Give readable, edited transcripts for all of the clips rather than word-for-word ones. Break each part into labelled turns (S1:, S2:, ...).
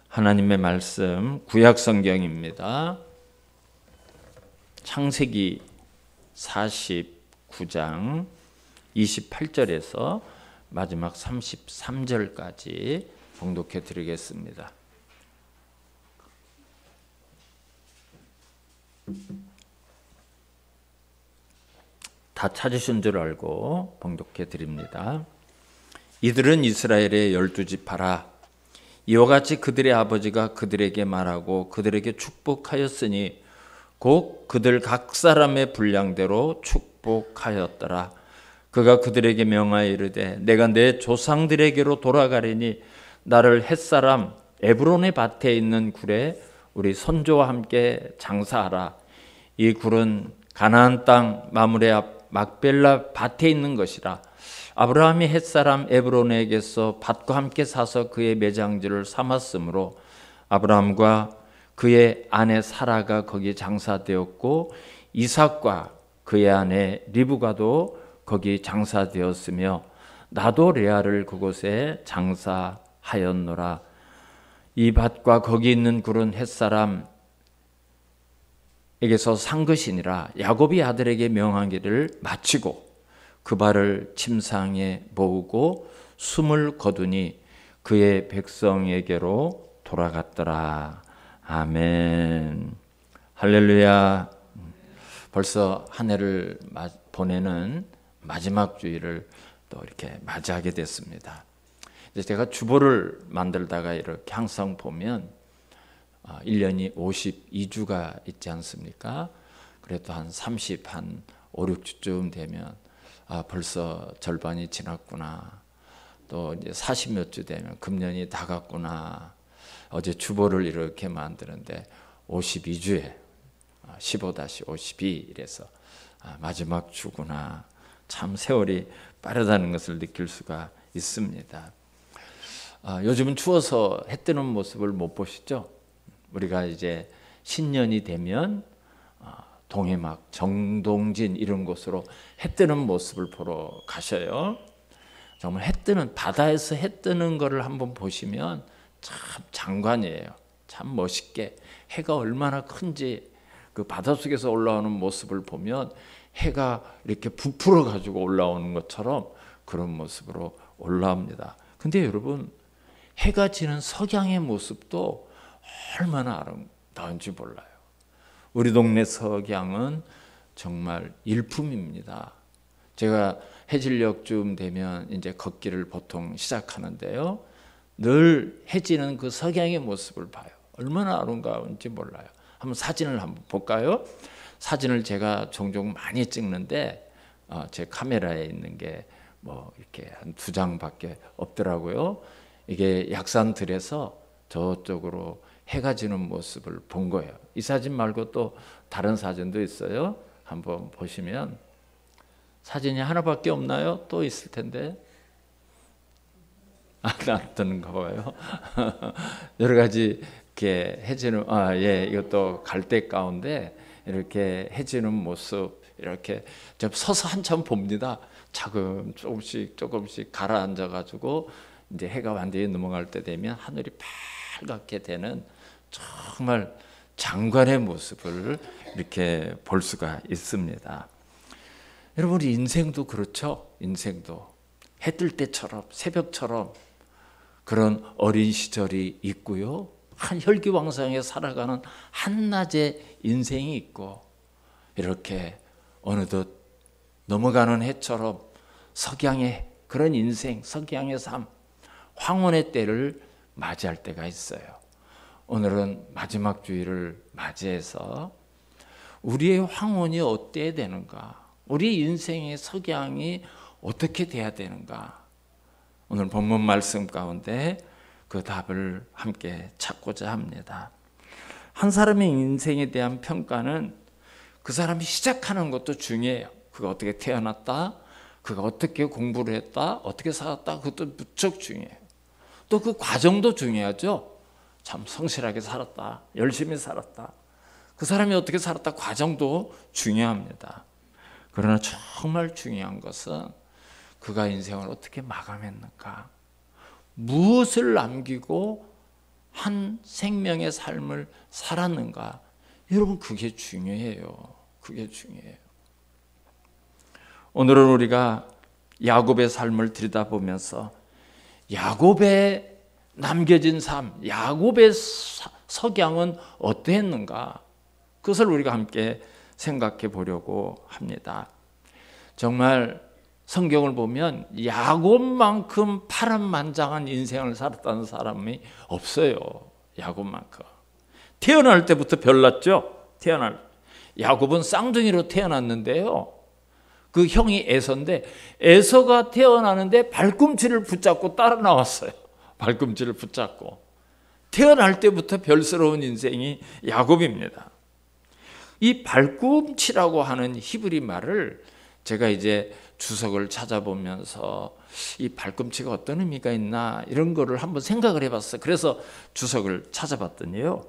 S1: 하나님의 말씀 구약 성경입니다. 창세기 49장 28절에서 마지막 33절까지 봉독해 드리겠습니다. 다 찾으신 줄 알고 봉독해 드립니다. 이들은 이스라엘의 12지파라. 이와 같이 그들의 아버지가 그들에게 말하고 그들에게 축복하였으니 곧 그들 각 사람의 분량대로 축복하였더라. 그가 그들에게 명하여 이르되 내가 내 조상들에게로 돌아가리니 나를 햇사람 에브론의 밭에 있는 굴에 우리 선조와 함께 장사하라. 이 굴은 가나안 땅 마므레 앞 막벨라 밭에 있는 것이라. 아브라함이 햇사람 에브론에게서 밭과 함께 사서 그의 매장지를 삼았으므로 아브라함과 그의 아내 사라가 거기 장사되었고 이삭과 그의 아내 리브가도 거기 장사되었으며 나도 레아를 그곳에 장사하였노라. 이 밭과 거기 있는 굴은 햇사람에게서 산 것이니라. 야곱이 아들에게 명하기를 마치고 그 발을 침상에 모으고 숨을 거두니 그의 백성에게로 돌아갔더라. 아멘. 할렐루야. 벌써 한 해를 보내는 마지막 주일을 또 이렇게 맞이하게 됐습니다. 이제 제가 주보를 만들다가 이렇게 항상 보면 1년이 52주가 있지 않습니까? 그래도 한 5, 6주쯤 되면 벌써 절반이 지났구나. 또 이제 40몇 주 되면 금년이 다 갔구나. 어제 주보를 이렇게 만드는데 52주에 15-52 이래서 마지막 주구나. 참 세월이 빠르다는 것을 느낄 수가 있습니다. 요즘은 추워서 해 뜨는 모습을 못 보시죠? 우리가 이제 신년이 되면 동해막, 정동진 이런 곳으로 해 뜨는 모습을 보러 가셔요. 정말 해 뜨는 바다에서 해 뜨는 거를 한번 보시면 참 장관이에요. 참 멋있게 해가 얼마나 큰지 그 바닷속에서 올라오는 모습을 보면 해가 이렇게 부풀어 가지고 올라오는 것처럼 그런 모습으로 올라옵니다. 근데 여러분 해가 지는 석양의 모습도 얼마나 아름다운지 몰라요. 우리 동네 석양은 정말 일품입니다. 제가 해질녘쯤 되면 이제 걷기를 보통 시작하는데요. 늘 해지는 그 석양의 모습을 봐요. 얼마나 아름다운지 몰라요. 한번 사진을 한번 볼까요? 사진을 제가 종종 많이 찍는데 제 카메라에 있는 게 뭐 이렇게 한 2장밖에 없더라고요. 이게 약산들에서 저쪽으로 해가 지는 모습을 본 거예요. 이 사진 말고 또 다른 사진도 있어요. 한번 보시면 사진이 하나밖에 없나요? 또 있을 텐데 안 뜨는가 봐요. 여러 가지 이렇게 해지는 이것도 갈대 가운데 이렇게 해지는 모습 이렇게 좀 서서 한참 봅니다. 차근 조금씩 가라앉아 가지고 이제 해가 완전히 넘어갈 때 되면 하늘이 빨갛게 되는 정말 장관의 모습을 이렇게 볼 수가 있습니다. 여러분 우리 인생도 그렇죠. 인생도 해 뜰 때처럼 새벽처럼 그런 어린 시절이 있고요. 한 혈기왕성하게 살아가는 한낮의 인생이 있고 이렇게 어느덧 넘어가는 해처럼 석양의 그런 인생, 석양의 삶, 황혼의 때를 맞이할 때가 있어요. 오늘은 마지막 주일을 맞이해서 우리의 황혼이 어때야 되는가? 우리 인생의 석양이 어떻게 돼야 되는가? 오늘 본문 말씀 가운데 그 답을 함께 찾고자 합니다. 한 사람의 인생에 대한 평가는 그 사람이 시작하는 것도 중요해요. 그가 어떻게 태어났다, 그가 어떻게 공부를 했다, 어떻게 살았다, 그것도 무척 중요해요. 또 그 과정도 중요하죠. 참 성실하게 살았다, 열심히 살았다, 그 사람이 어떻게 살았다 과정도 중요합니다. 그러나 정말 중요한 것은 그가 인생을 어떻게 마감했는가, 무엇을 남기고 한 생명의 삶을 살았는가? 여러분, 그게 중요해요. 그게 중요해요. 오늘은 우리가 야곱의 삶을 들여다보면서 야곱의 남겨진 삶, 야곱의 석양은 어떠했는가? 그것을 우리가 함께 생각해 보려고 합니다. 정말 성경을 보면 야곱만큼 파란만장한 인생을 살았다는 사람이 없어요. 야곱만큼. 태어날 때부터 별났죠. 야곱은 쌍둥이로 태어났는데요. 그 형이 에서인데 에서가 태어나는데 발꿈치를 붙잡고 따라 나왔어요. 발꿈치를 붙잡고. 태어날 때부터 별스러운 인생이 야곱입니다. 이 발꿈치라고 하는 히브리 말을 제가 이제 주석을 찾아보면서 이 발꿈치가 어떤 의미가 있나 이런 거를 한번 생각을 해봤어요. 그래서 주석을 찾아봤더니요.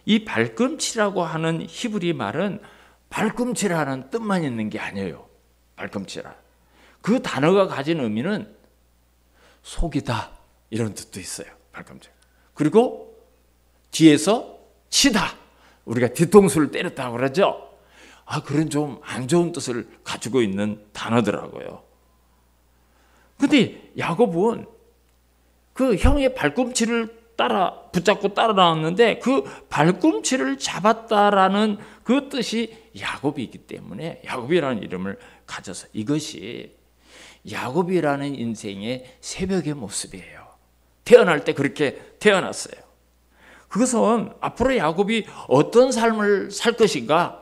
S1: 이 발꿈치라고 하는 히브리 말은 발꿈치라는 뜻만 있는 게 아니에요. 발꿈치라. 그 단어가 가진 의미는 속이다 이런 뜻도 있어요. 발꿈치. 그리고 뒤에서 치다. 우리가 뒤통수를 때렸다고 그러죠. 그런 좀 안 좋은 뜻을 가지고 있는 단어더라고요. 근데 야곱은 그 형의 발꿈치를 붙잡고 따라 나왔는데 그 발꿈치를 잡았다라는 그 뜻이 야곱이기 때문에 야곱이라는 이름을 가져서 이것이 야곱이라는 인생의 새벽의 모습이에요. 태어날 때 그렇게 태어났어요. 그것은 앞으로 야곱이 어떤 삶을 살 것인가,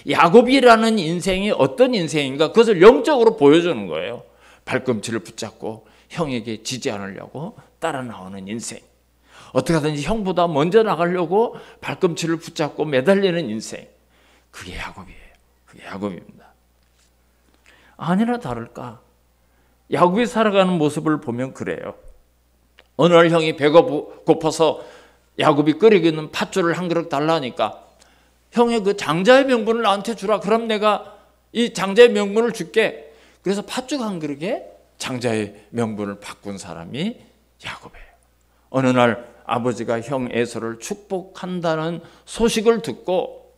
S1: 야곱이라는 인생이 어떤 인생인가 그것을 영적으로 보여주는 거예요. 발꿈치를 붙잡고 형에게 지지 않으려고 따라 나오는 인생. 어떻게 하든지 형보다 먼저 나가려고 발꿈치를 붙잡고 매달리는 인생. 그게 야곱이에요. 그게 야곱입니다. 아니나 다를까 야곱이 살아가는 모습을 보면 그래요. 어느 날 형이 배가 고파서 야곱이 끓이고 있는 팥죽을 한 그릇 달라니까 형의 그 장자의 명분을 나한테 주라. 그럼 내가 이 장자의 명분을 줄게. 그래서 팥죽 한 그릇에 장자의 명분을 바꾼 사람이 야곱이에요. 어느 날 아버지가 형 에서를 축복한다는 소식을 듣고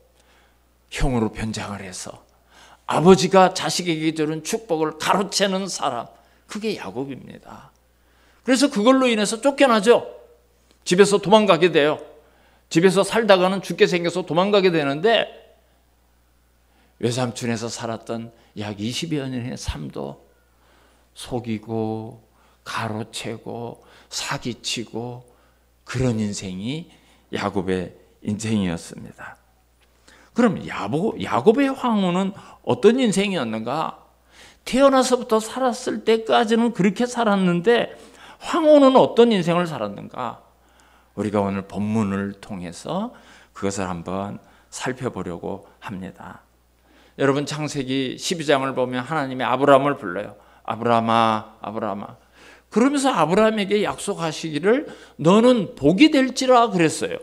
S1: 형으로 변장을 해서 아버지가 자식에게 주는 축복을 가로채는 사람, 그게 야곱입니다. 그래서 그걸로 인해서 쫓겨나죠. 집에서 도망가게 돼요. 집에서 살다가는 죽게 생겨서 도망가게 되는데 외삼촌에서 살았던 약 20여 년의 삶도 속이고 가로채고 사기치고 그런 인생이 야곱의 인생이었습니다. 그럼 야곱의 황후는 어떤 인생이었는가? 태어나서부터 살았을 때까지는 그렇게 살았는데 황후는 어떤 인생을 살았는가? 우리가 오늘 본문을 통해서 그것을 한번 살펴보려고 합니다. 여러분, 창세기 12장을 보면 하나님이 아브라함을 불러요. 아브라함아, 아브라함아. 그러면서 아브라함에게 약속하시기를 너는 복이 될지라 그랬어요.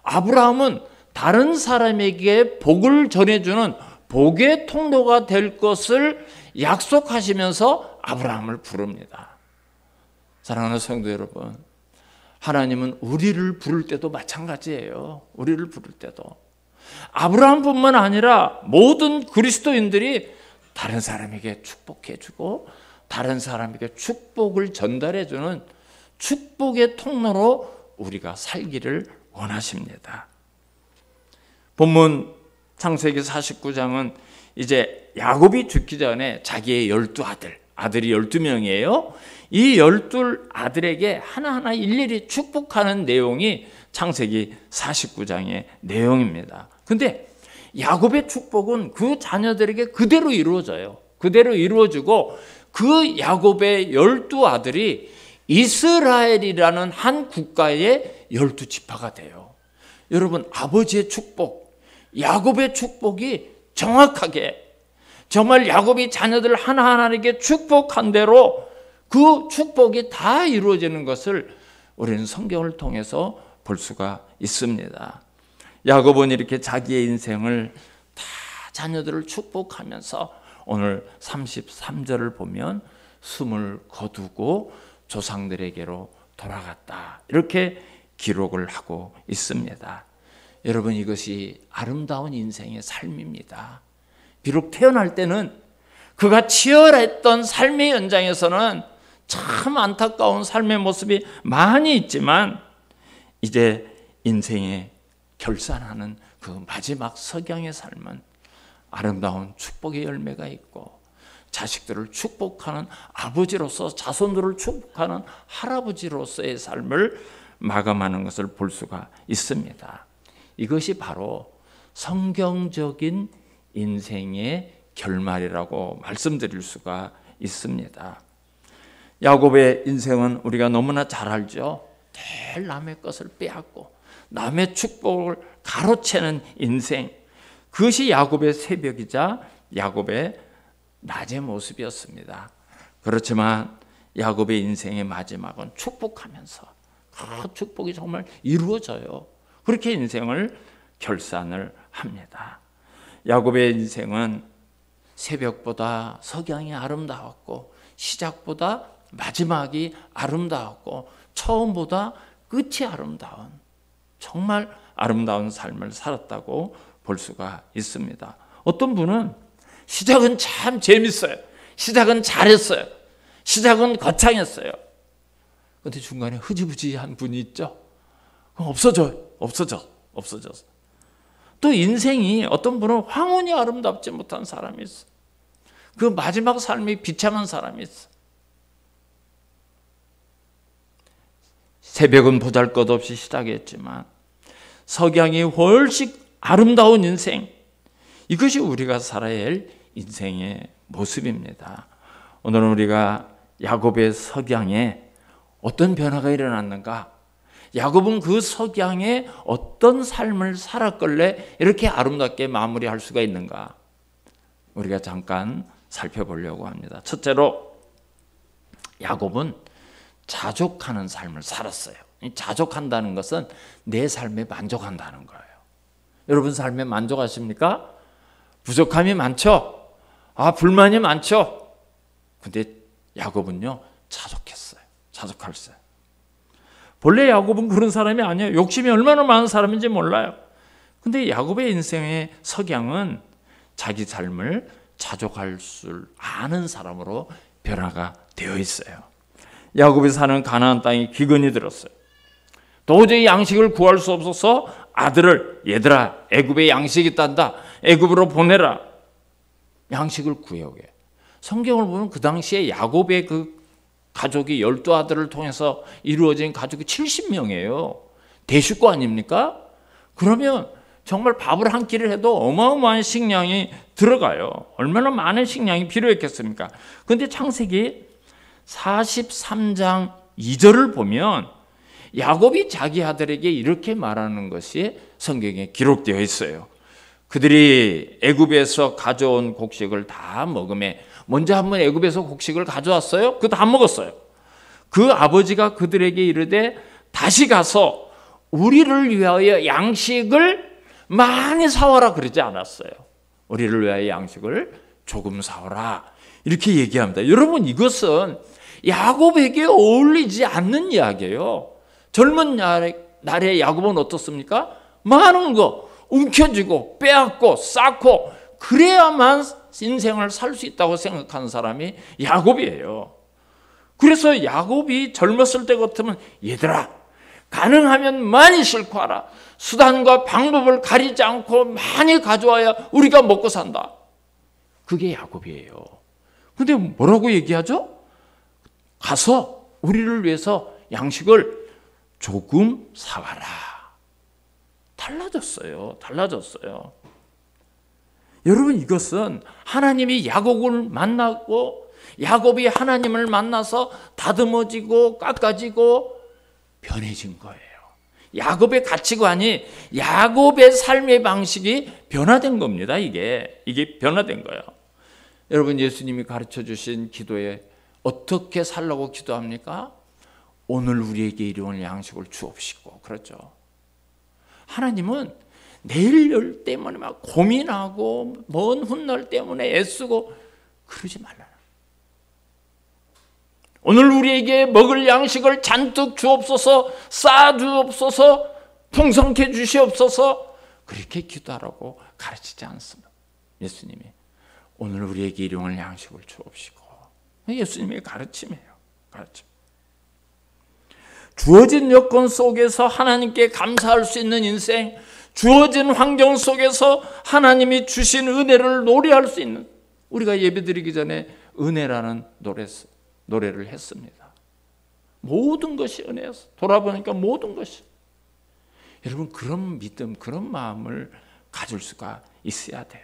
S1: 아브라함은 다른 사람에게 복을 전해주는 복의 통로가 될 것을 약속하시면서 아브라함을 부릅니다. 사랑하는 성도 여러분, 하나님은 우리를 부를 때도 마찬가지예요. 우리를 부를 때도. 아브라함뿐만 아니라 모든 그리스도인들이 다른 사람에게 축복해주고 다른 사람에게 축복을 전달해주는 축복의 통로로 우리가 살기를 원하십니다. 본문 창세기 49장은 이제 야곱이 죽기 전에 자기의 12아들, 아들이 12명이에요. 이 12아들에게 하나하나 일일이 축복하는 내용이 창세기 49장의 내용입니다. 근데 야곱의 축복은 그 자녀들에게 그대로 이루어져요. 그대로 이루어지고 그 야곱의 12아들이 이스라엘이라는 한 국가의 12지파가 돼요. 여러분, 아버지의 축복, 야곱의 축복이 정확하게 정말 야곱이 자녀들 하나하나에게 축복한 대로 그 축복이 다 이루어지는 것을 우리는 성경을 통해서 볼 수가 있습니다. 야곱은 이렇게 자기의 인생을 다 자녀들을 축복하면서 오늘 33절을 보면 숨을 거두고 조상들에게로 돌아갔다. 이렇게 기록을 하고 있습니다. 여러분, 이것이 아름다운 인생의 삶입니다. 비록 태어날 때는 그가 치열했던 삶의 현장에서는 참 안타까운 삶의 모습이 많이 있지만 이제 인생의 결산하는 그 마지막 석양의 삶은 아름다운 축복의 열매가 있고 자식들을 축복하는 아버지로서 자손들을 축복하는 할아버지로서의 삶을 마감하는 것을 볼 수가 있습니다. 이것이 바로 성경적인 인생의 결말이라고 말씀드릴 수가 있습니다. 야곱의 인생은 우리가 너무나 잘 알죠. 늘 남의 것을 빼앗고 남의 축복을 가로채는 인생, 그것이 야곱의 새벽이자 야곱의 낮의 모습이었습니다. 그렇지만 야곱의 인생의 마지막은 축복하면서 그 축복이 정말 이루어져요. 그렇게 인생을 결산을 합니다. 야곱의 인생은 새벽보다 석양이 아름다웠고 시작보다 마지막이 아름다웠고 처음보다 끝이 아름다운, 정말 아름다운 삶을 살았다고 볼 수가 있습니다. 어떤 분은 시작은 참 재밌어요. 시작은 잘했어요. 시작은 거창했어요. 그런데 중간에 흐지부지한 분이 있죠. 없어져. 또 인생이 어떤 분은 황혼이 아름답지 못한 사람이 있어. 그 마지막 삶이 비참한 사람이 있어. 새벽은 보잘것없이 시작했지만 석양이 훨씬 아름다운 인생, 이것이 우리가 살아야 할 인생의 모습입니다. 오늘은 우리가 야곱의 석양에 어떤 변화가 일어났는가, 야곱은 그 석양에 어떤 삶을 살았길래 이렇게 아름답게 마무리할 수가 있는가, 우리가 잠깐 살펴보려고 합니다. 첫째로 야곱은 자족하는 삶을 살았어요. 자족한다는 것은 내 삶에 만족한다는 거예요. 여러분 삶에 만족하십니까? 부족함이 많죠? 불만이 많죠? 근데 야곱은요, 자족했어요. 자족했어요. 본래 야곱은 그런 사람이 아니에요. 욕심이 얼마나 많은 사람인지 몰라요. 근데 야곱의 인생의 석양은 자기 삶을 자족할 줄 아는 사람으로 변화가 되어 있어요. 야곱이 사는 가나안 땅에 기근이 들었어요. 도저히 양식을 구할 수 없어서 아들을, 얘들아 애굽에 양식이 있단다, 애굽으로 보내라, 양식을 구해오게. 성경을 보면 그 당시에 야곱의 그 가족이 12아들을 통해서 이루어진 가족이 70명이에요. 대식구 아닙니까? 그러면 정말 밥을 한 끼를 해도 어마어마한 식량이 들어가요. 얼마나 많은 식량이 필요했겠습니까? 그런데 창세기 43장 2절을 보면 야곱이 자기 아들에게 이렇게 말하는 것이 성경에 기록되어 있어요. 그들이 애굽에서 가져온 곡식을 다 먹음에, 먼저 한번 애굽에서 곡식을 가져왔어요. 그거 다 먹었어요. 그 아버지가 그들에게 이르되 다시 가서 우리를 위하여 양식을 많이 사와라 그러지 않았어요. 우리를 위하여 양식을 조금 사오라 이렇게 얘기합니다. 여러분, 이것은 야곱에게 어울리지 않는 이야기예요. 젊은 날에 야곱은 어떻습니까? 많은 거 움켜쥐고 빼앗고 쌓고 그래야만 인생을 살 수 있다고 생각하는 사람이 야곱이에요. 그래서 야곱이 젊었을 때 같으면 얘들아 가능하면 많이 싣고 와라. 수단과 방법을 가리지 않고 많이 가져와야 우리가 먹고 산다. 그게 야곱이에요. 근데 뭐라고 얘기하죠? 가서 우리를 위해서 양식을 조금 사와라. 달라졌어요. 여러분, 이것은 하나님이 야곱을 만나고 야곱이 하나님을 만나서 다듬어지고 깎아지고 변해진 거예요. 야곱의 가치관이, 야곱의 삶의 방식이 변화된 겁니다. 이게 변화된 거예요. 여러분, 예수님이 가르쳐 주신 기도에 어떻게 살라고 기도합니까? 오늘 우리에게 일용할 양식을 주옵시고. 그렇죠. 하나님은 내일 때문에 막 고민하고 먼 훗날 때문에 애쓰고 그러지 말라. 오늘 우리에게 먹을 양식을 잔뜩 주옵소서, 쌓아 주옵소서, 풍성케 주시옵소서, 그렇게 기도하라고 가르치지 않습니다. 예수님이 오늘 우리에게 일용할 양식을 주옵시고, 예수님의 가르침이에요. 가르침. 주어진 여건 속에서 하나님께 감사할 수 있는 인생, 주어진 환경 속에서 하나님이 주신 은혜를 노래할 수 있는, 우리가 예배드리기 전에 은혜라는 노래를 했습니다. 모든 것이 은혜였어. 돌아보니까 모든 것이. 여러분, 그런 믿음, 그런 마음을 가질 수가 있어야 돼요.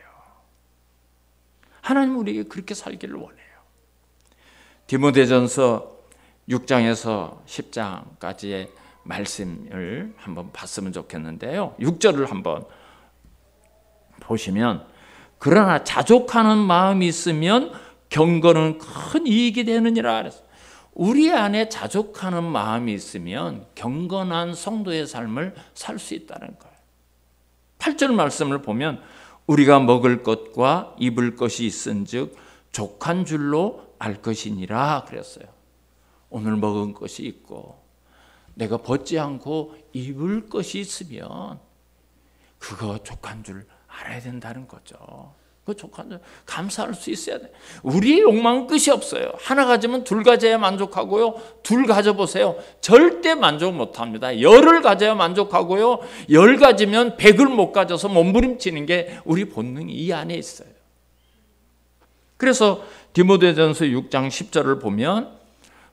S1: 하나님 우리에게 그렇게 살기를 원해요. 디모데전서 6장에서 10장까지의 말씀을 한번 봤으면 좋겠는데요. 6절을 한번 보시면, 그러나 자족하는 마음이 있으면 경건은 큰 이익이 되느니라 그랬어요. 우리 안에 자족하는 마음이 있으면 경건한 성도의 삶을 살 수 있다는 거예요. 8절 말씀을 보면 우리가 먹을 것과 입을 것이 있은즉 족한 줄로 알 것이니라 그랬어요. 오늘 먹은 것이 있고 내가 벗지 않고 입을 것이 있으면 그거 족한 줄 알아야 된다는 거죠. 그 족한 줄 감사할 수 있어야 돼. 우리의 욕망은 끝이 없어요. 하나 가지면 둘 가져야 만족하고요. 둘 가져보세요. 절대 만족 못합니다. 열을 가져야 만족하고요. 열 가지면 100을 못 가져서 몸부림치는 게 우리 본능이 이 안에 있어요. 그래서 디모데전서 6장 10절을 보면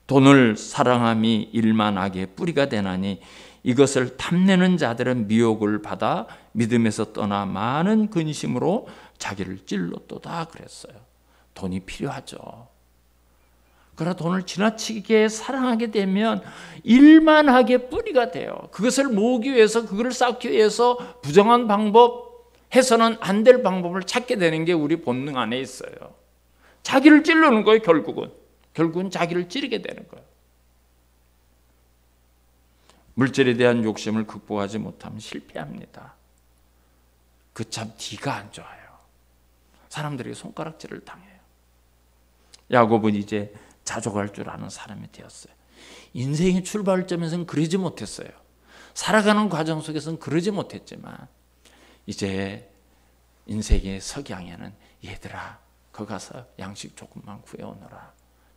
S1: 돈을 사랑함이 일만 악의 뿌리가 되나니 이것을 탐내는 자들은 미혹을 받아 믿음에서 떠나 많은 근심으로 자기를 찔렀도다 그랬어요. 돈이 필요하죠. 그러나 돈을 지나치게 사랑하게 되면 일만 악의 뿌리가 돼요. 그것을 모으기 위해서, 그것을 쌓기 위해서 부정한 방법, 해서는 안 될 방법을 찾게 되는 게 우리 본능 안에 있어요. 자기를 찌르는 거예요. 결국은 자기를 찌르게 되는 거예요. 물질에 대한 욕심을 극복하지 못하면 실패합니다. 그 참 뒤가 안 좋아요. 사람들에게 손가락질을 당해요. 야곱은 이제 자족할 줄 아는 사람이 되었어요. 인생의 출발점에서는 그러지 못했어요. 살아가는 과정 속에서는 그러지 못했지만 이제 인생의 석양에는 얘들아 거 가서 양식 조금만 구해오너라.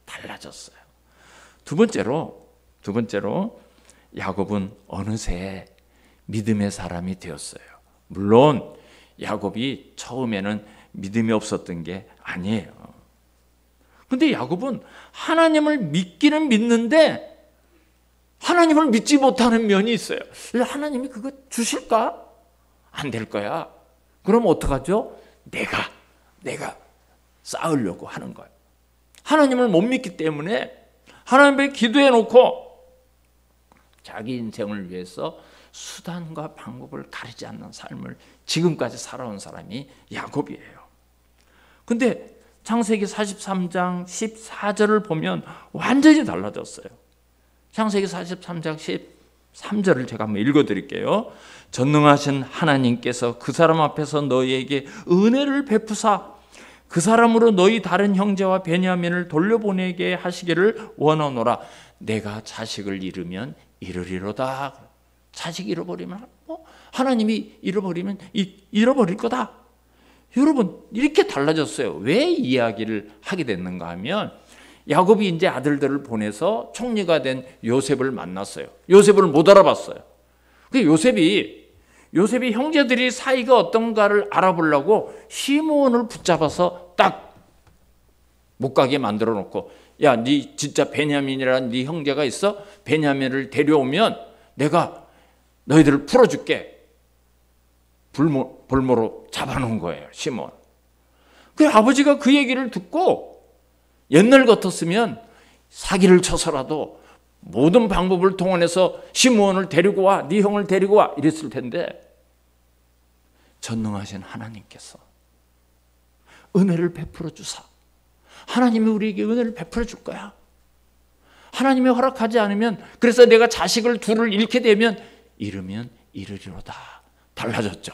S1: 달라졌어요. 두 번째로 야곱은 어느새 믿음의 사람이 되었어요. 물론 야곱이 처음에는 믿음이 없었던 게 아니에요. 근데 야곱은 하나님을 믿기는 믿는데 하나님을 믿지 못하는 면이 있어요. 하나님이 그거 주실까? 안 될 거야. 그럼 어떡하죠? 내가 쌓으려고 하는 거예요. 하나님을 못 믿기 때문에 하나님께 기도해 놓고 자기 인생을 위해서 수단과 방법을 가리지 않는 삶을 지금까지 살아온 사람이 야곱이에요. 근데 창세기 43장 14절을 보면 완전히 달라졌어요. 창세기 43장 13절을 제가 한번 읽어드릴게요. 전능하신 하나님께서 그 사람 앞에서 너희에게 은혜를 베푸사 그 사람으로 너희 다른 형제와 베냐민을 돌려보내게 하시기를 원하노라. 내가 자식을 잃으면 잃으리로다. 자식 잃어버리면 하나님이 잃어버리면 잃어버릴 거다. 여러분 이렇게 달라졌어요. 왜 이야기를 하게 됐는가 하면 야곱이 이제 아들들을 보내서 총리가 된 요셉을 만났어요. 요셉을 못 알아봤어요. 그 요셉이 형제들이 사이가 어떤가를 알아보려고 시므온을 붙잡아서 딱 못 가게 만들어 놓고, 야, 네 진짜 베냐민이라는 네 형제가 있어? 베냐민을 데려오면 내가 너희들을 풀어줄게. 볼모로 잡아놓은 거예요, 시므온. 그 아버지가 그 얘기를 듣고 옛날 같았으면 사기를 쳐서라도 모든 방법을 동원해서 시므온을 데리고 와, 네 형을 데리고 와 이랬을 텐데 전능하신 하나님께서 은혜를 베풀어 주사. 하나님이 우리에게 은혜를 베풀어 줄 거야. 하나님이 허락하지 않으면, 그래서 내가 자식을 둘을 잃게 되면 잃으면 잃으리로다. 달라졌죠.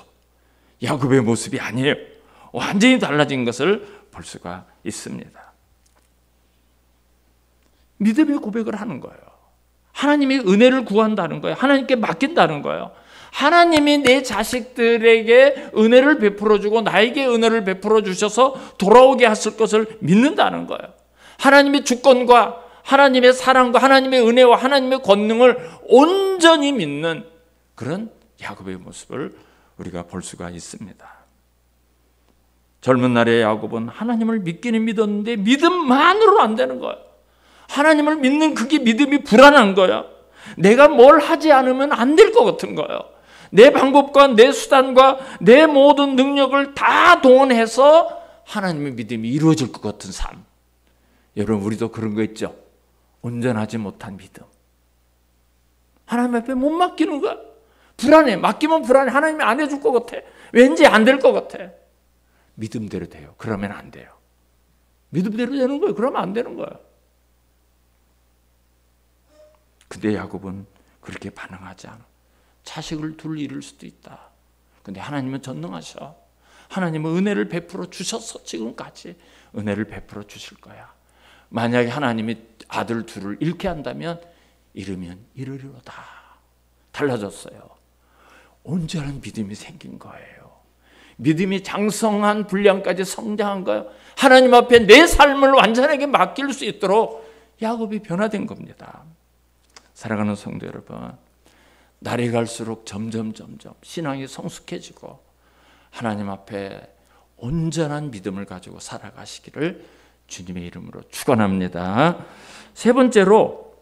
S1: 야곱의 모습이 아니에요. 완전히 달라진 것을 볼 수가 있습니다. 믿음의 고백을 하는 거예요. 하나님의 은혜를 구한다는 거예요. 하나님께 맡긴다는 거예요. 하나님이 내 자식들에게 은혜를 베풀어 주고 나에게 은혜를 베풀어 주셔서 돌아오게 하실 것을 믿는다는 거예요. 하나님의 주권과 하나님의 사랑과 하나님의 은혜와 하나님의 권능을 온전히 믿는 그런 야곱의 모습을 우리가 볼 수가 있습니다. 젊은 날의 야곱은 하나님을 믿기는 믿었는데 믿음만으로 안 되는 거예요. 하나님을 믿는 그게 믿음이 불안한 거예요. 내가 뭘 하지 않으면 안 될 것 같은 거예요. 내 방법과 내 수단과 내 모든 능력을 다 동원해서 하나님의 믿음이 이루어질 것 같은 삶. 여러분, 우리도 그런 거 있죠? 온전하지 못한 믿음. 하나님 앞에 못 맡기는 거야. 불안해. 맡기면 불안해. 하나님이 안 해줄 것 같아. 왠지 안 될 것 같아. 믿음대로 돼요. 그러면 안 돼요. 믿음대로 되는 거예요. 그러면 안 되는 거예요. 근데 야곱은 그렇게 반응하지 않아. 자식을 둘 잃을 수도 있다. 근데 하나님은 전능하셔. 하나님은 은혜를 베풀어 주셔서 지금까지 은혜를 베풀어 주실 거야. 만약에 하나님이 아들 둘을 잃게 한다면 잃으면 잃으리로다. 달라졌어요. 온전한 믿음이 생긴 거예요. 믿음이 장성한 분량까지 성장한 거예요. 하나님 앞에 내 삶을 완전하게 맡길 수 있도록 야곱이 변화된 겁니다. 사랑하는 성도 여러분, 날이 갈수록 점점 신앙이 성숙해지고 하나님 앞에 온전한 믿음을 가지고 살아가시기를 주님의 이름으로 축원합니다. 세 번째로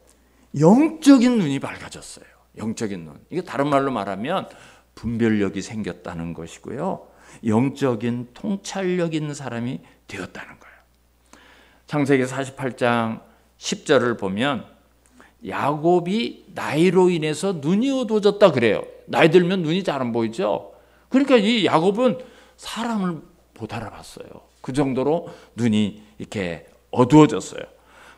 S1: 영적인 눈이 밝아졌어요. 영적인 눈. 이게 다른 말로 말하면 분별력이 생겼다는 것이고요. 영적인 통찰력 있는 사람이 되었다는 거예요. 창세기 48장 10절을 보면 야곱이 나이로 인해서 눈이 어두워졌다 그래요. 나이 들면 눈이 잘 안 보이죠. 그러니까 이 야곱은 사람을 못 알아봤어요. 그 정도로 눈이 이렇게 어두워졌어요.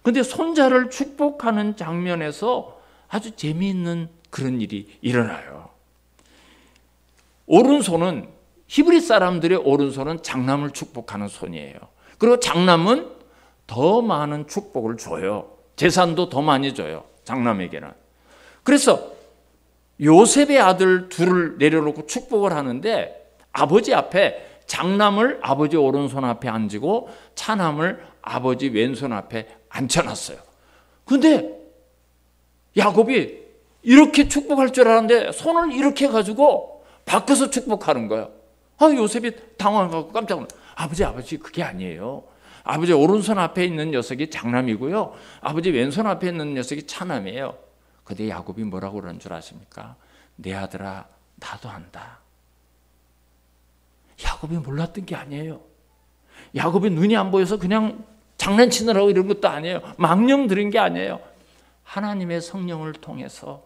S1: 그런데 손자를 축복하는 장면에서 아주 재미있는 그런 일이 일어나요. 오른손은 히브리 사람들의 오른손은 장남을 축복하는 손이에요. 그리고 장남은 더 많은 축복을 줘요. 재산도 더 많이 줘요. 장남에게는. 그래서 요셉의 아들 둘을 내려놓고 축복을 하는데 아버지 앞에 장남을 아버지 오른손 앞에 앉히고 차남을 아버지 왼손 앞에 앉혀놨어요. 근데 야곱이 이렇게 축복할 줄 알았는데 손을 이렇게 해가지고 바꿔서 축복하는 거예요. 요셉이 당황하고 깜짝 놀랐어요. 아버지 그게 아니에요. 아버지 오른손 앞에 있는 녀석이 장남이고요. 아버지 왼손 앞에 있는 녀석이 차남이에요. 근데 야곱이 뭐라고 그러는 줄 아십니까? 내 아들아, 나도 안다. 야곱이 몰랐던 게 아니에요. 야곱이 눈이 안 보여서 그냥 장난치느라고 이런 것도 아니에요. 망령 들은 게 아니에요. 하나님의 성령을 통해서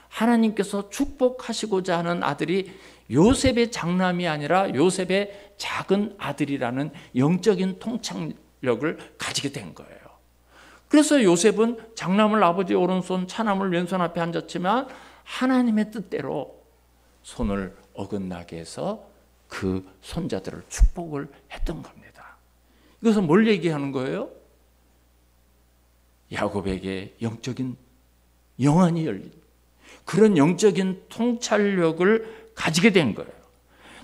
S1: 하나님께서 축복하시고자 하는 아들이 요셉의 장남이 아니라 요셉의 작은 아들이라는 영적인 통찰력을 가지게 된 거예요. 그래서 요셉은 장남을 아버지 오른손, 차남을 왼손 앞에 앉았지만 하나님의 뜻대로 손을 어긋나게 해서 그 손자들을 축복을 했던 겁니다. 이것은 뭘 얘기하는 거예요? 야곱에게 영적인 영안이 열린 그런 영적인 통찰력을 가지게 된 거예요.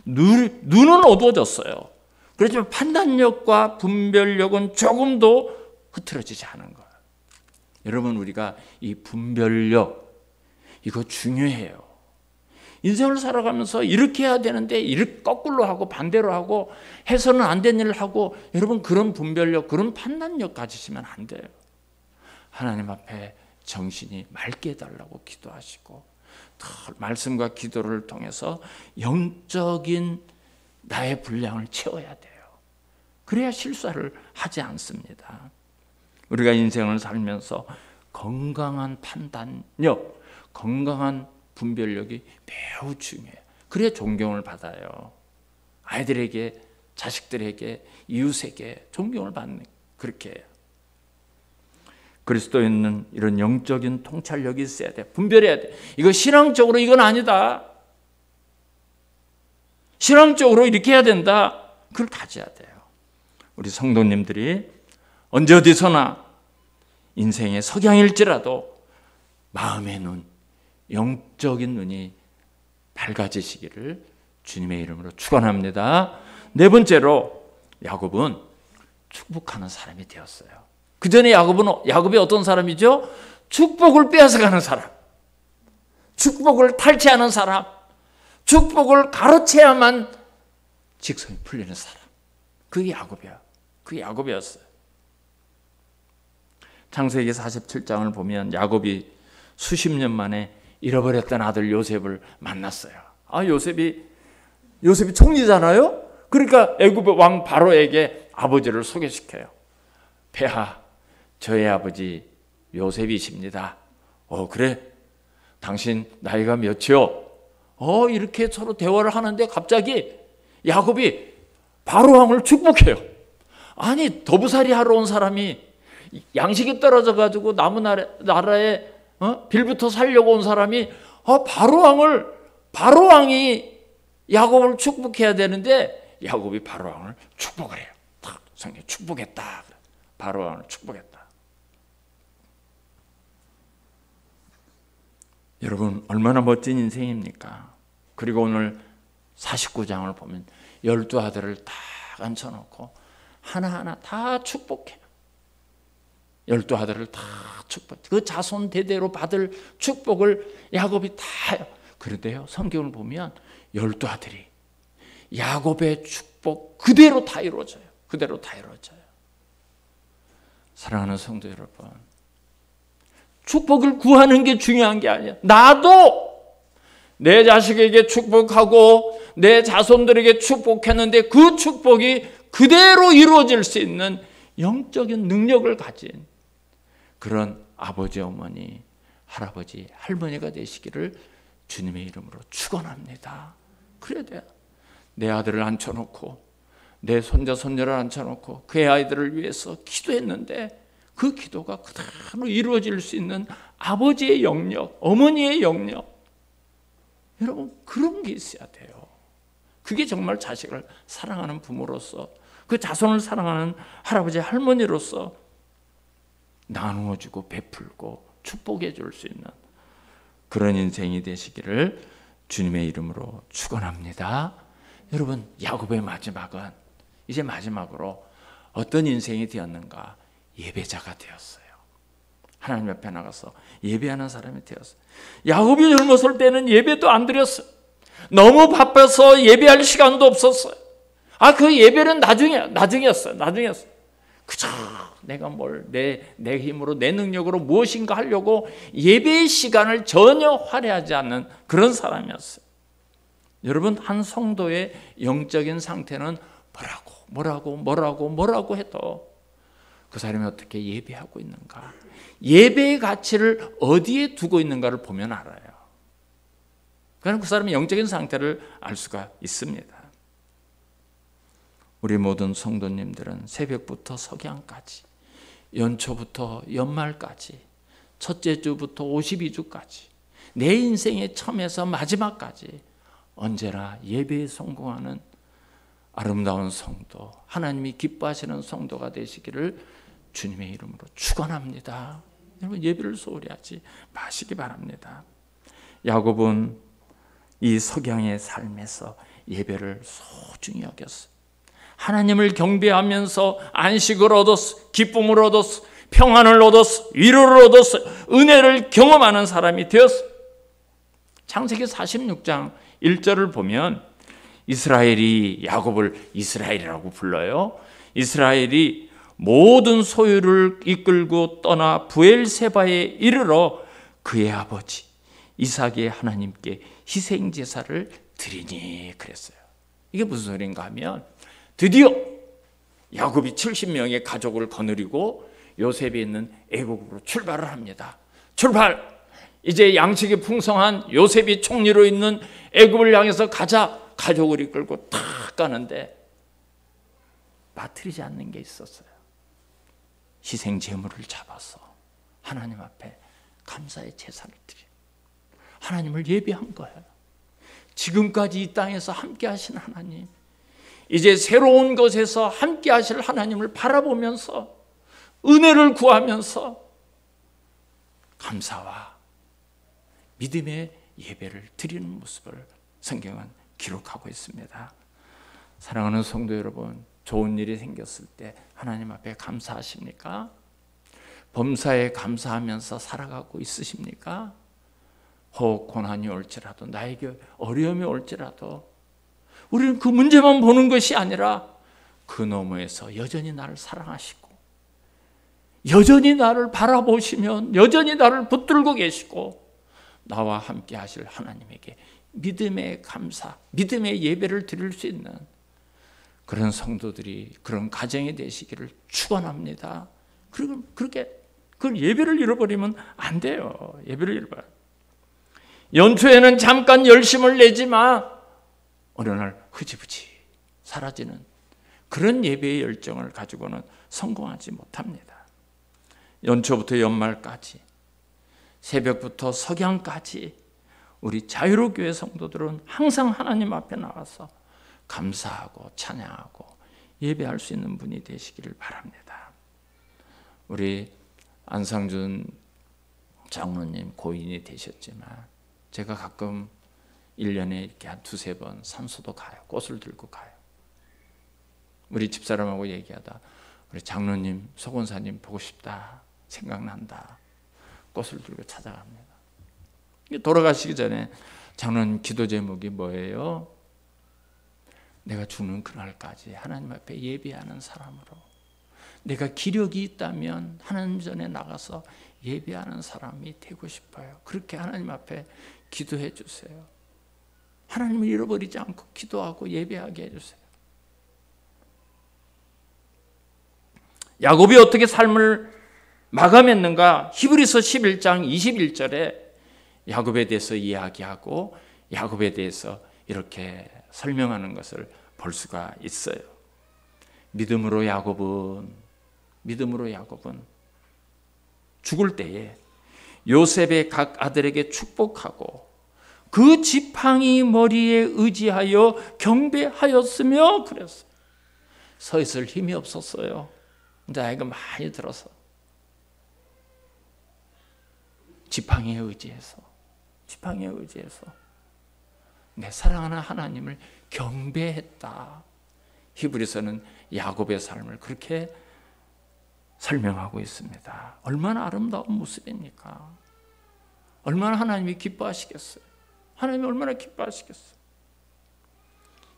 S1: 눈은 어두워졌어요. 그렇지만 판단력과 분별력은 조금도 흐트러지지 않은 거예요. 여러분, 우리가 이 분별력 이거 중요해요. 인생을 살아가면서 이렇게 해야 되는데 이렇게 거꾸로 하고 반대로 하고 해서는 안 된 일을 하고, 여러분 그런 분별력, 그런 판단력 가지시면 안 돼요. 하나님 앞에 정신이 맑게 해달라고 기도하시고 말씀과 기도를 통해서 영적인 나의 분량을 채워야 돼요. 그래야 실수를 하지 않습니다. 우리가 인생을 살면서 건강한 판단력, 건강한 분별력이 매우 중요해요. 그래야 존경을 받아요. 아이들에게, 자식들에게, 이웃에게 존경을 받는, 그렇게 해요. 그리스도인은 이런 영적인 통찰력이 있어야 돼. 분별해야 돼. 이거 신앙적으로 이건 아니다. 신앙적으로 이렇게 해야 된다. 그걸 가져야 돼요. 우리 성도님들이 언제 어디서나 인생의 석양일지라도 마음의 눈, 영적인 눈이 밝아지시기를 주님의 이름으로 축원합니다. 네 번째로 야곱은 축복하는 사람이 되었어요. 그 전에 야곱이 어떤 사람이죠? 축복을 빼앗아가는 사람, 축복을 탈취하는 사람, 축복을 가로채야만 직성이 풀리는 사람. 그게 야곱이야. 그게 야곱이었어요. 창세기 47장을 보면 야곱이 수십 년 만에 잃어버렸던 아들 요셉을 만났어요. 요셉이 총리잖아요. 그러니까 애굽 왕 바로에게 아버지를 소개시켜요. 폐하, 저의 아버지 요셉이십니다. 그래? 당신 나이가 몇이요? 이렇게 서로 대화를 하는데 갑자기 야곱이 바로 왕을 축복해요. 아니, 도부살이 하러 온 사람이 양식이 떨어져 가지고 남은 나라에 빌부터 살려고 온 사람이 바로 왕이 야곱을 축복해야 되는데 야곱이 바로 왕을 축복을 해요. 성경 축복했다. 바로 왕을 축복했다. 여러분, 얼마나 멋진 인생입니까? 그리고 오늘 49장을 보면 12아들을 딱 앉혀놓고 하나하나 다 축복해요. 12아들을 다 축복. 그 자손 대대로 받을 축복을 야곱이 다 해요. 그런데요, 성경을 보면 12아들이 야곱의 축복 그대로 다 이루어져요. 그대로 다 이루어져요. 사랑하는 성도 여러분, 축복을 구하는 게 중요한 게 아니야. 나도 내 자식에게 축복하고 내 자손들에게 축복했는데 그 축복이 그대로 이루어질 수 있는 영적인 능력을 가진 그런 아버지, 어머니, 할아버지, 할머니가 되시기를 주님의 이름으로 축원합니다. 그래야 돼요. 내 아들을 앉혀놓고 내 손자, 손녀를 앉혀놓고 그의 아이들을 위해서 기도했는데 그 기도가 그대로 이루어질 수 있는 아버지의 영역, 어머니의 영역, 여러분, 그런 게 있어야 돼요. 그게 정말 자식을 사랑하는 부모로서, 그 자손을 사랑하는 할아버지, 할머니로서 나누어주고 베풀고 축복해 줄 수 있는 그런 인생이 되시기를 주님의 이름으로 축원합니다. 여러분, 야곱의 마지막은 이제 마지막으로 어떤 인생이 되었는가? 예배자가 되었어요. 하나님 앞에 나가서 예배하는 사람이 되었어요. 야곱이 젊었을 때는 예배도 안 드렸어요. 너무 바빠서 예배할 시간도 없었어요. 그 예배는 나중이었어요. 그저 내가 내 힘으로, 내 능력으로 무엇인가 하려고 예배의 시간을 전혀 활용하지 않는 그런 사람이었어요. 여러분, 한 성도의 영적인 상태는 뭐라고 해도 그 사람이 어떻게 예배하고 있는가, 예배의 가치를 어디에 두고 있는가를 보면 알아요. 그럼 그 사람의 영적인 상태를 알 수가 있습니다. 우리 모든 성도님들은 새벽부터 석양까지, 연초부터 연말까지, 첫째 주부터 52주까지, 내 인생의 처음에서 마지막까지 언제나 예배에 성공하는 아름다운 성도, 하나님이 기뻐하시는 성도가 되시기를 주님의 이름으로 축원합니다. 여러분, 예배를 소홀히 하지 마시기 바랍니다. 야곱은 이 석양의 삶에서 예배를 소중히 여겼어요. 하나님을 경배하면서 안식을 얻었어, 기쁨을 얻었어, 평안을 얻었어, 위로를 얻었어, 은혜를 경험하는 사람이 되었어. 창세기 46장 1절을 보면 이스라엘이 야곱을 이스라엘이라고 불러요. 이스라엘이 모든 소유를 이끌고 떠나 브엘세바에 이르러 그의 아버지 이삭의 하나님께 희생 제사를 드리니 그랬어요. 이게 무슨 소리인가 하면 드디어 야곱이 70명의 가족을 거느리고 요셉이 있는 애국으로 출발을 합니다. 출발! 이제 양식이 풍성한 요셉이 총리로 있는 애굽을 향해서 가자. 가족을 이끌고 탁 가는데 빠뜨리지 않는 게 있었어요. 희생 제물을 잡아서 하나님 앞에 감사의 제사를 드려 하나님을 예배한 거예요. 지금까지 이 땅에서 함께 하신 하나님, 이제 새로운 것에서 함께 하실 하나님을 바라보면서 은혜를 구하면서 감사와 믿음의 예배를 드리는 모습을 성경은 기록하고 있습니다. 사랑하는 성도 여러분, 좋은 일이 생겼을 때 하나님 앞에 감사하십니까? 범사에 감사하면서 살아가고 있으십니까? 혹 고난이 올지라도, 나에게 어려움이 올지라도 우리는 그 문제만 보는 것이 아니라 그 너머에서 여전히 나를 사랑하시고 여전히 나를 바라보시면 여전히 나를 붙들고 계시고 나와 함께 하실 하나님에게 믿음의 감사, 믿음의 예배를 드릴 수 있는 그런 성도들이, 그런 가정이 되시기를 축원합니다. 그리고 그렇게 그 예배를 잃어버리면 안 돼요. 예배를 잃어버려. 연초에는 잠깐 열심을 내지만 어느 날 흐지부지 사라지는 그런 예배의 열정을 가지고는 성공하지 못합니다. 연초부터 연말까지, 새벽부터 석양까지 우리 자유로교회 성도들은 항상 하나님 앞에 나가서 감사하고 찬양하고 예배할 수 있는 분이 되시기를 바랍니다. 우리 안상준 장로님 고인이 되셨지만 제가 가끔 1년에 이렇게 한 두세 번 산소도 가요. 꽃을 들고 가요. 우리 집사람하고 얘기하다 우리 장로님, 서권사님 보고 싶다, 생각난다, 꽃을 들고 찾아갑니다. 돌아가시기 전에 장로님 기도 제목이 뭐예요? 내가 죽는 그날까지 하나님 앞에 예배하는 사람으로, 내가 기력이 있다면 하나님 전에 나가서 예배하는 사람이 되고 싶어요. 그렇게 하나님 앞에 기도해 주세요. 하나님을 잃어버리지 않고 기도하고 예배하게 해주세요. 야곱이 어떻게 삶을 마감했는가? 히브리서 11장 21절에 야곱에 대해서 이야기하고 야곱에 대해서 이렇게 설명하는 것을 볼 수가 있어요. 믿음으로 야곱은 죽을 때에 요셉의 각 아들에게 축복하고 그 지팡이 머리에 의지하여 경배하였으며 그랬어요. 서 있을 힘이 없었어요. 나이가 많이 들어서 지팡이에 의지해서 내 사랑하는 하나님을 경배했다. 히브리서는 야곱의 삶을 그렇게 설명하고 있습니다. 얼마나 아름다운 모습입니까? 얼마나 하나님이 기뻐하시겠어요? 하나님이 얼마나 기뻐하시겠어요?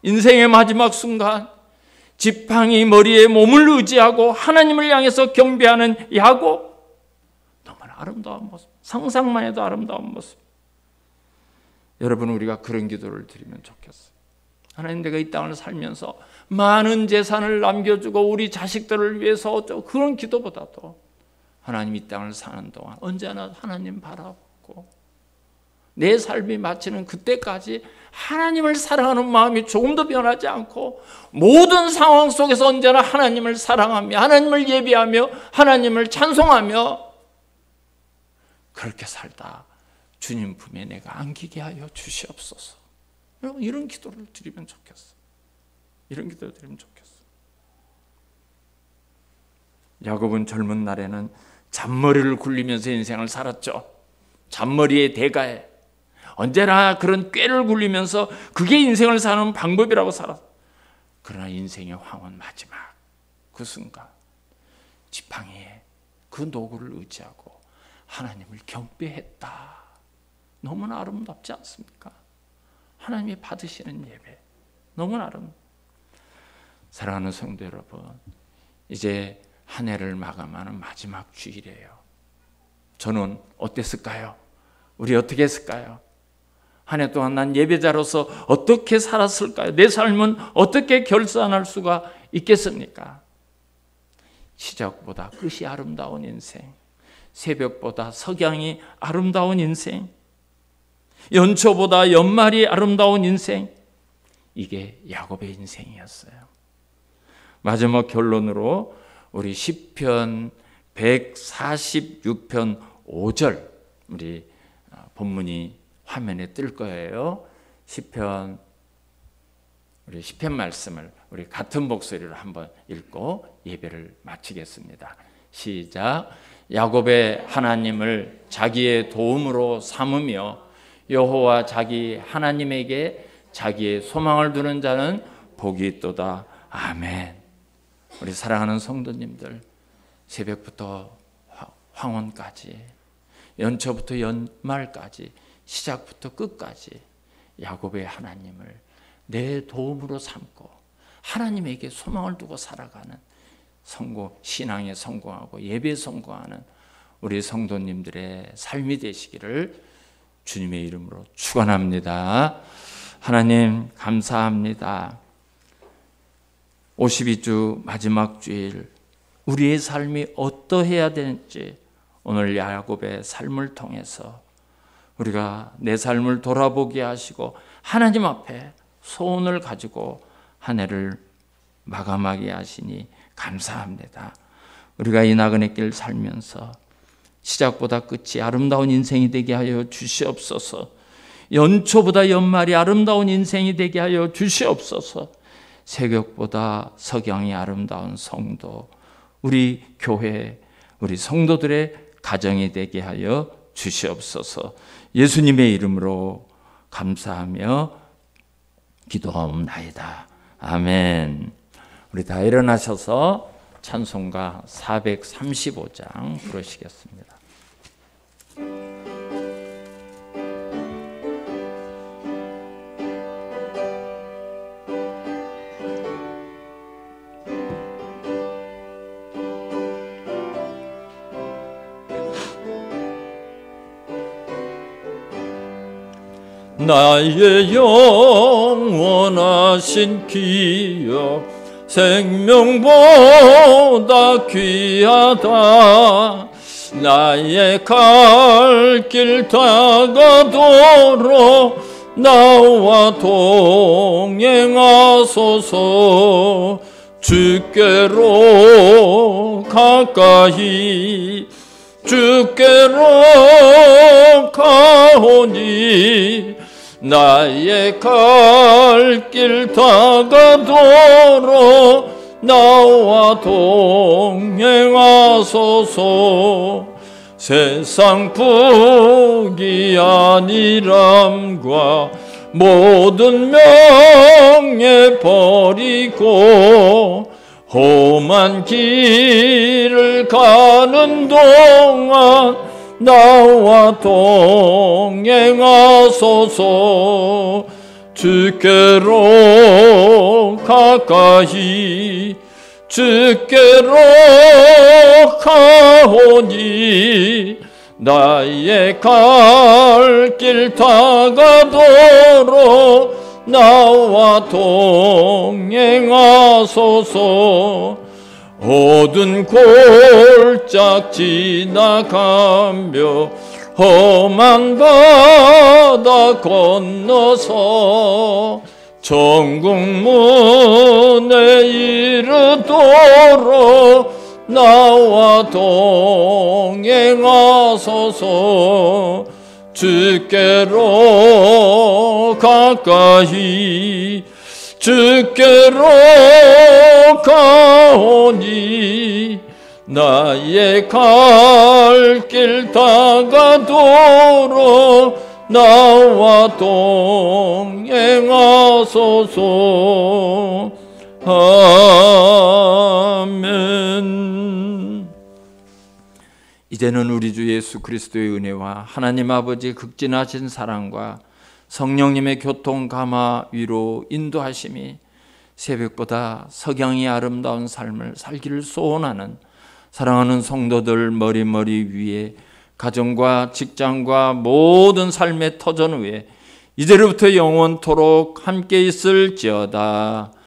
S1: 인생의 마지막 순간 지팡이 머리에 몸을 의지하고 하나님을 향해서 경배하는 야곱, 너무나 아름다운 모습, 상상만 해도 아름다운 모습. 여러분, 우리가 그런 기도를 드리면 좋겠어요. 하나님, 내가 이 땅을 살면서 많은 재산을 남겨주고 우리 자식들을 위해서 어쩌고, 그런 기도보다도 하나님 이 땅을 사는 동안 언제나 하나님 바라보고 내 삶이 마치는 그때까지 하나님을 사랑하는 마음이 조금도 변하지 않고 모든 상황 속에서 언제나 하나님을 사랑하며 하나님을 예배하며 하나님을 찬송하며 그렇게 살다 주님 품에 내가 안기게 하여 주시옵소서. 여러분, 이런 기도를 드리면 좋겠어요. 이런 기도를 드리면 좋겠어요. 야곱은 젊은 날에는 잔머리를 굴리면서 인생을 살았죠. 잔머리의 대가에 언제나 그런 꾀를 굴리면서 그게 인생을 사는 방법이라고 살았어. 그러나 인생의 황혼 마지막 그 순간 지팡이에 그 노고를 의지하고 하나님을 경배했다. 너무나 아름답지 않습니까? 하나님이 받으시는 예배, 너무나 아름답습니다. 사랑하는 성도 여러분, 이제 한 해를 마감하는 마지막 주일이에요. 저는 어땠을까요? 우리 어떻게 했을까요? 한 해 동안 난 예배자로서 어떻게 살았을까요? 내 삶은 어떻게 결산할 수가 있겠습니까? 시작보다 끝이 아름다운 인생, 새벽보다 석양이 아름다운 인생, 연초보다 연말이 아름다운 인생, 이게 야곱의 인생이었어요. 마지막 결론으로 우리 시편 146편 5절, 우리 본문이 화면에 뜰 거예요. 우리 시편 말씀을 우리 같은 목소리로 한번 읽고 예배를 마치겠습니다. 시작. 야곱의 하나님을 자기의 도움으로 삼으며 여호와 자기 하나님에게 자기의 소망을 두는 자는 복이 있도다. 아멘. 우리 사랑하는 성도님들, 새벽부터 황혼까지, 연초부터 연말까지, 시작부터 끝까지 야곱의 하나님을 내 도움으로 삼고 하나님에게 소망을 두고 살아가는 신앙에 성공하고 예배에 성공하는 우리 성도님들의 삶이 되시기를 주님의 이름으로 축원합니다. 하나님 감사합니다. 52주 마지막 주일, 우리의 삶이 어떠해야 되는지 오늘 야곱의 삶을 통해서 우리가 내 삶을 돌아보게 하시고 하나님 앞에 소원을 가지고 한 해를 마감하게 하시니 감사합니다. 우리가 이 나그네 길 살면서 시작보다 끝이 아름다운 인생이 되게 하여 주시옵소서. 연초보다 연말이 아름다운 인생이 되게 하여 주시옵소서. 새벽보다 석양이 아름다운 성도, 우리 교회, 우리 성도들의 가정이 되게 하여 주시옵소서. 예수님의 이름으로 감사하며 기도하옵나이다. 아멘. 우리 다 일어나셔서 찬송가 435장 부르시겠습니다.
S2: 나의 영원하신 기억 생명보다 귀하다. 나의 갈 길 다가도록 나와 동행하소서. 주께로 가까이 주께로 가오니 나의 갈 길 다가도록 나와 동행하소서. 세상 부귀 아니람과 모든 명예 버리고 험한 길을 가는 동안 나와 동행하소서. 주께로 가까이 주께로 가오니 나의 갈 길 다가도록 나와 동행하소서. 어두운 골짝 지나가며 험한 바다 건너서 천국 문에 이르도록 나와 동행하소서. 주께로 가까이 주께로 가오니 나의 갈 길 다가도록 나와 동행하소서. 아멘.
S1: 이제는 우리 주 예수 그리스도의 은혜와 하나님 아버지의 극진하신 사랑과 성령님의 교통, 감화, 위로, 인도하심이 새벽보다 석양이 아름다운 삶을 살기를 소원하는 사랑하는 성도들 머리 위에 가정과 직장과 모든 삶의 터전 위에 이제로부터 영원토록 함께 있을지어다.